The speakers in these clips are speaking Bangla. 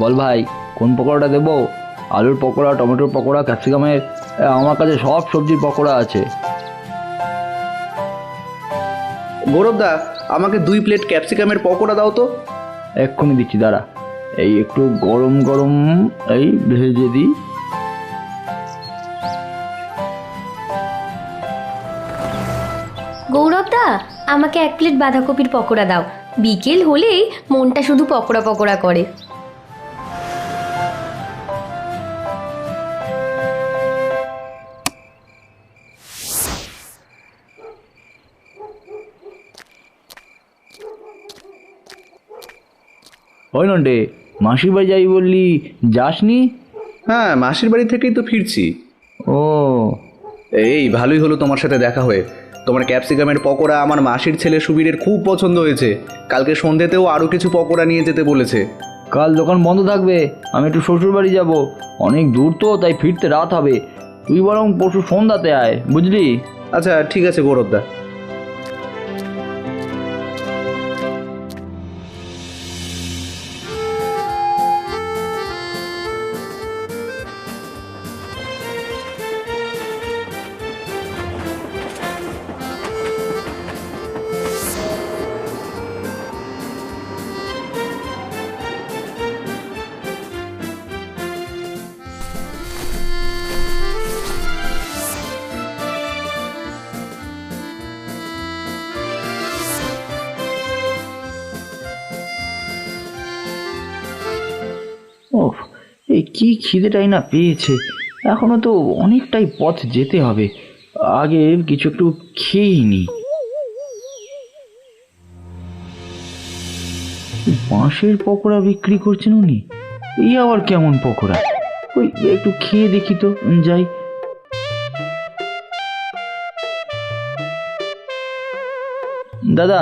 বল ভাই, কোন পকোড়াটা দেবো? আলুর পকোড়া, টমেটোর পকোড়া, ক্যাপসিকামের, আমার কাছে সব সবজির পকোড়া আছে। গৌরবদা, আমাকে 2 প্লেট ক্যাপসিকামের পকোড়া দাও তো। এক্ষুনি দিচ্ছি, দাঁড়া। এই একটু গরম গরম এই ভেজে দিই। গৌরবদা, আমাকে 1 প্লেট বাঁধাকপির পকোড়া দাও। বিকেল হলেই মনটা শুধু পকোড়া পকোড়া করে। ওই নন্টে, মাসির বাড়ি যাই বললি, যাসনি? হ্যাঁ, মাসির বাড়ি থেকেই তো ফিরছি। ও, এই ভালোই হলো তোমার সাথে দেখা হয়ে। তোমার ক্যাপসিকামের পকোড়া আমার মাসির ছেলে সুবীরের খুব পছন্দ হয়েছে। কালকে সন্ধ্যেতেও আরও কিছু পকোড়া নিয়ে যেতে বলেছে। কাল দোকান বন্ধ থাকবে, আমি একটু শ্বশুর বাড়ি যাবো। অনেক দূর তো, তাই ফিরতে রাত হবে। তুই বরং পরশু সন্ধ্যাতে আয়, বুঝলি? আচ্ছা ঠিক আছে গৌরবদা। ওহ, এই কি খিদেটাই না পেয়েছে। এখনো তো অনেকটাই পথ যেতে হবে। আগে কিছু একটু খেয়েই নি। বাঁশের পকোড়া বিক্রি করছেন উনি? এই আবার কেমন পকোড়া? ওই একটু খেয়ে দেখি তো, যাই। দাদা,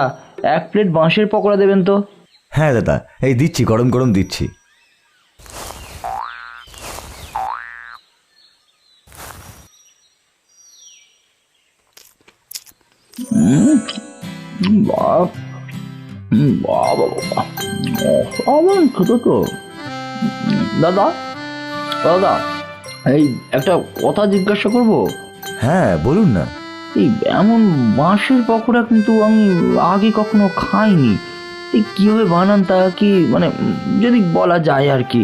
1 প্লেট বাঁশের পকোড়া দেবেন তো? হ্যাঁ দাদা, এই দিচ্ছি, গরম গরম দিচ্ছি। বাহ, বাহ বাবা, অসাধারণ খেতে তো। দাদা, দাদা, এই একটা কথা জিজ্ঞাসা করবো? হ্যাঁ বলুন না। এই এমন বাঁশের পকোড়া কিন্তু আমি আগে কখনো খাইনি। এই কিভাবে বানান তা কি, মানে যদি বলা যায় আর কি।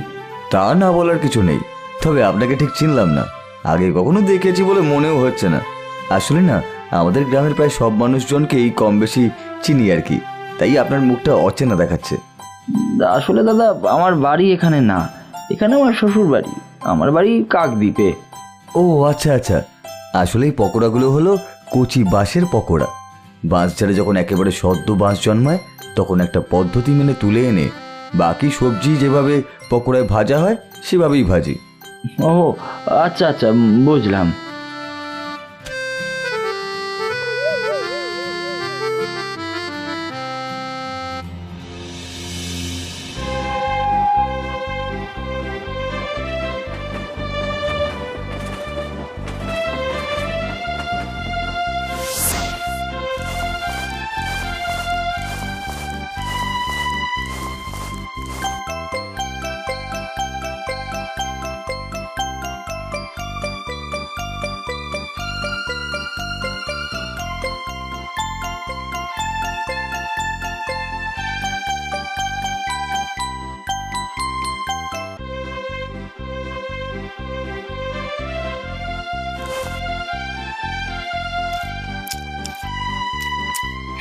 তা না বলার কিছু নেই, তবে আপনাকে ঠিক চিনলাম না। আগে কখনো দেখেছি বলে মনেও হচ্ছে না। আসলে না, আমাদের গ্রামের প্রায় সব মানুষজনকেই কম বেশি চিনি আর কি, তাই আপনার মুখটা অচেনা দেখাচ্ছে। আসলে দাদা, আমার বাড়ি এখানে না, এখানে আমার শ্বশুর বাড়ি। আমার বাড়ি কাকদ্বীপে। ও আচ্ছা আচ্ছা, আসলে এই পকোড়াগুলো হলো কচি বাঁশের পকোড়া। বাঁশ ঝাড়ে যখন একেবারে সদ্য বাঁশ জন্মায়, তখন একটা পদ্ধতি মেনে তুলে এনে বাকি সবজি যেভাবে পকোড়ায় ভাজা হয় সেভাবেই ভাজি। ও আচ্ছা আচ্ছা, বুঝলাম।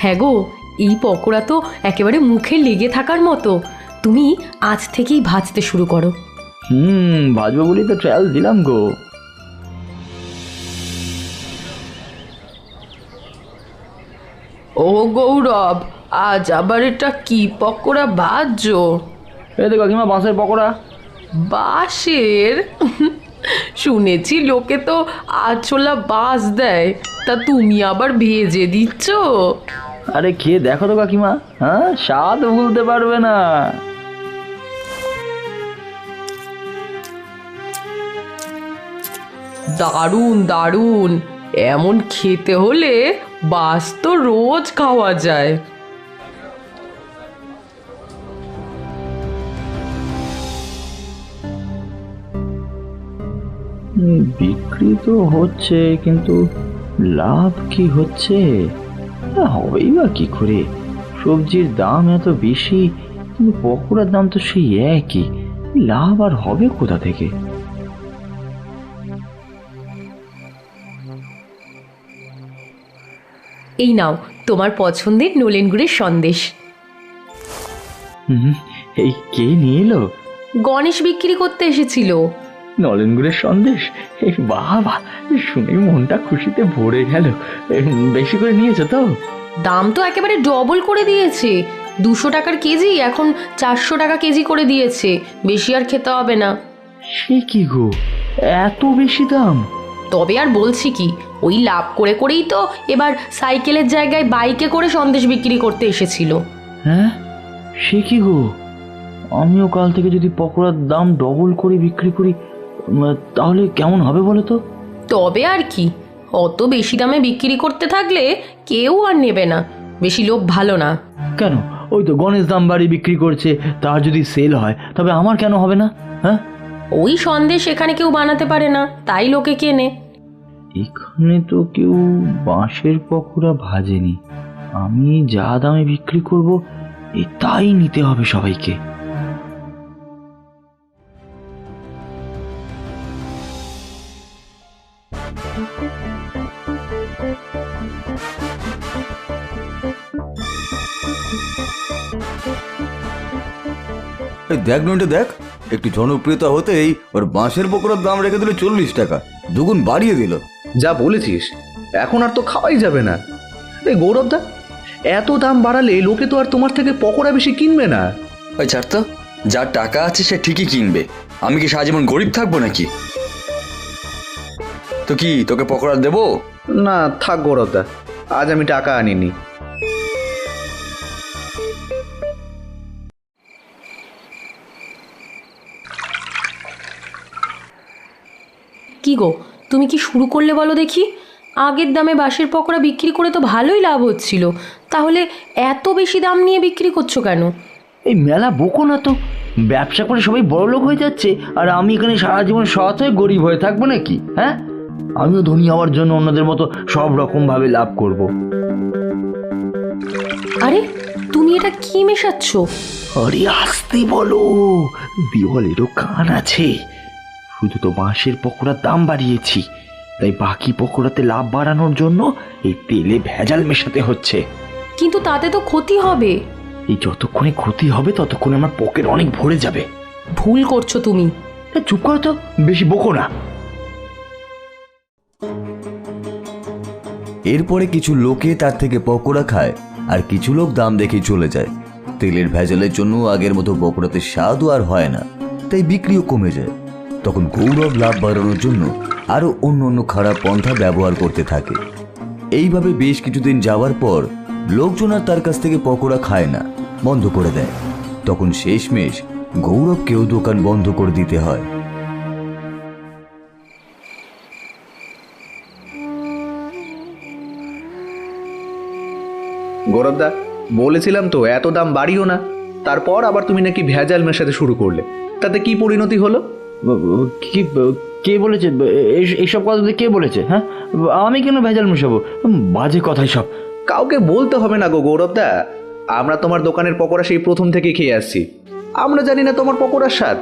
হ্যাঁ গো, এই পকোড়া তো একেবারে মুখে লেগে থাকার মতো। তুমি আজ থেকেই ভাজতে শুরু করো। ভাজবো বলি তো ট্রায়াল দিলাম গো। ও গৌরব, আজ আবার এটা কি পকোড়া ভাজছো? এই দেখো কাকিমা, বাঁশের পকোড়া। বাঁশের? শুনেছি লোকে তো আছলা বাঁশ দেয়, তা তুমি আবার ভেজে দিচ্ছ? আরে খেয়ে দেখো তো কাকিমা, হ্যাঁ, স্বাদ ভুলতে পারবে না। দারুণ দারুণ, এমন খেতে হলে বাঁশ তো রোজ খাওয়া যায়। বিক্রি তো হচ্ছে, কিন্তু লাভ কি হচ্ছে? হবেই বা কি করে? সবজির দাম এত বেশি, কিন্তু পকোড়ার দাম তো সেই একই। লাভ আর হবে কোথা থেকে? এই নাও তোমার পছন্দের নলেন গুড়ের সন্দেশ। হুম, এই কে নিয়ে এলো? গণেশ বিক্রি করতে এসেছিল। নলেন গুড়ের সন্দেশ? এই বাবা, শুনে মনটা খুশিতে ভরে গেল। বেশি করে নিয়েছো তো? দাম তো একেবারে ডবল করে দিয়েছে। 200 টাকার কেজি এখন 400 টাকা কেজি করে দিয়েছে। বেশি আর খেতে হবে না। সে কি গো, এত বেশি দাম? তবে আর বলছি কি, ওই লাভ করে করেই তো এবার সাইকেলের জায়গায় বাইকে করে সন্দেশ বিক্রি করতে এসেছিল। হ্যাঁ, সে কি গো? আমিও কাল থেকে যদি পকোড়ার দাম ডবল করে বিক্রি করি, তাহলে কেমন হবে বলো তো? তবে আর কি, অত বেশি দামে বিক্রি করতে থাকলে কেউ আর নেবে না। বেশি লোভ ভালো না। কেন? ওই তো গণেশ দাম বাড়ি বিক্রি করছে, তার যদি সেল হয় তবে আমার কেন হবে না? হ্যাঁ, ওই সন্দেশ এখানে কেউ বানাতে পারে না, তাই লোকে কেনে। এখানে তো কেউ বাঁশের পকোড়া ভাজেনি। আমি যা দামে বিক্রি করব, তাই নিতে হবে সবাইকে। এই দেখ নইটা দেখ, একটু জনপ্রিয়তা হতেই ওর বাঁশের পকোড়ার দাম রেখে দিল 40 টাকা, দুগুণ বাড়িয়ে দিল। যা বলেছিস, এখন আর তো খাওয়াই যাবে না। এই গৌরবদা, এত দাম বাড়ালে লোকে তো আর তোমার থেকে পকোড়া বেশি কিনবে না। ওই ছাড় তো, যার টাকা আছে সে ঠিকই কিনবে। আমি কি সারা জীবন গরিব থাকবো নাকি? তো কি তোকে পকোড়া দেবো? না থাক গৌরবদা, আজ আমি টাকা আনিনি। কি গো, তুমি কি শুরু করলে বলো দেখি? আগের দামে বাঁশের পকোড়া বিক্রি করে তো ভালোই লাভ হচ্ছিল, তাহলে এত বেশি দাম নিয়ে বিক্রি করছো কেন? এই মেলা বকো না তো। ব্যবসা করে সবাই বড়লোক হয়ে যাচ্ছে, আর আমি এখানে সারা জীবন সৎ হয়ে গরিব হয়ে থাকবো নাকি? হ্যাঁ, আমিও ধনী হওয়ার জন্য অন্যদের মতো সব রকম ভাবে লাভ করব। আরে তুমি এটা কি মেশাচ্ছ? আরে আস্তে বলো, দেওয়ালেরও কান আছে। শুধু তো বাঁশের পকোড়ার দাম বাড়িয়েছি, তাই বাকি পকোড়াতে লাভ বাড়ানোর জন্য এই তেলে ভেজাল মেশাতে হচ্ছে। কিন্তু তাতে তো ক্ষতি হবে। এই যতক্ষণে ক্ষতি হবে ততক্ষণে আমার পকেট অনেক ভরে যাবে। ভুল করছো তুমি। চুপ করো তো, বেশি বকো না। এরপরে কিছু লোকে তার থেকে পকোড়া খায়, আর কিছু লোক দাম দেখে চলে যায়। তেলের ভেজালের জন্য আগের মতো পকোড়াতে স্বাদও আর হয় না, তাই বিক্রিও কমে যায়। তখন গৌরব লাভ বাড়ানোর জন্য আরো অন্য অন্য খারাপ পন্থা ব্যবহার করতে থাকে। এইভাবে বেশ কিছুদিন যাওয়ার পর লোকজন আর তার কাছ থেকে পকোড়া খায় না, বন্ধ করে দেয়। তখন শেষমেশ গৌরবকেও দোকান বন্ধ করে দিতে হয়। গৌরবদা, বলেছিলাম তো এত দাম বাড়িও না। তারপর আবার তুমি নাকি ভেজাল মেশাতে শুরু করলে, তাতে কি পরিণতি হলো? কি, কে বলেছে এইসব কথা? কে বলেছে? হ্যাঁ, আমি কেন ভেজাল মেশাবো? বাজে কথাই সব। কাউকে বলতে হবে না গো গৌরবদা, আমরা তোমার দোকানের পকোড়া সেই প্রথম থেকে খেয়ে আসছি। আমরা জানি না তোমার পকোড়ার স্বাদ।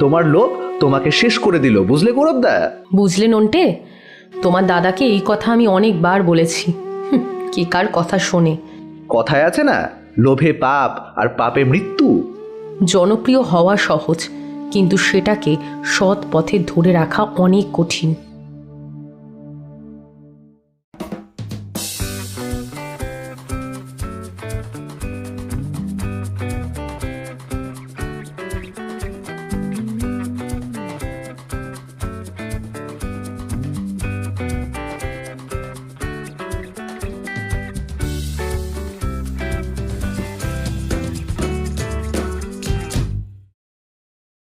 তোমার লোভ তোমাকে শেষ করে দিল, বুঝলে গৌরবদা? বুঝলে নন্টে, তোমার দাদাকে এই কথা আমি অনেকবার বলেছি, কে কার কথা শোনে। কথায় আছে না, লোভে পাপ আর পাপে মৃত্যু। জনপ্রিয় হওয়া সহজ, কিন্তু সেটাকে সৎ পথে ধরে রাখা অনেক কঠিন।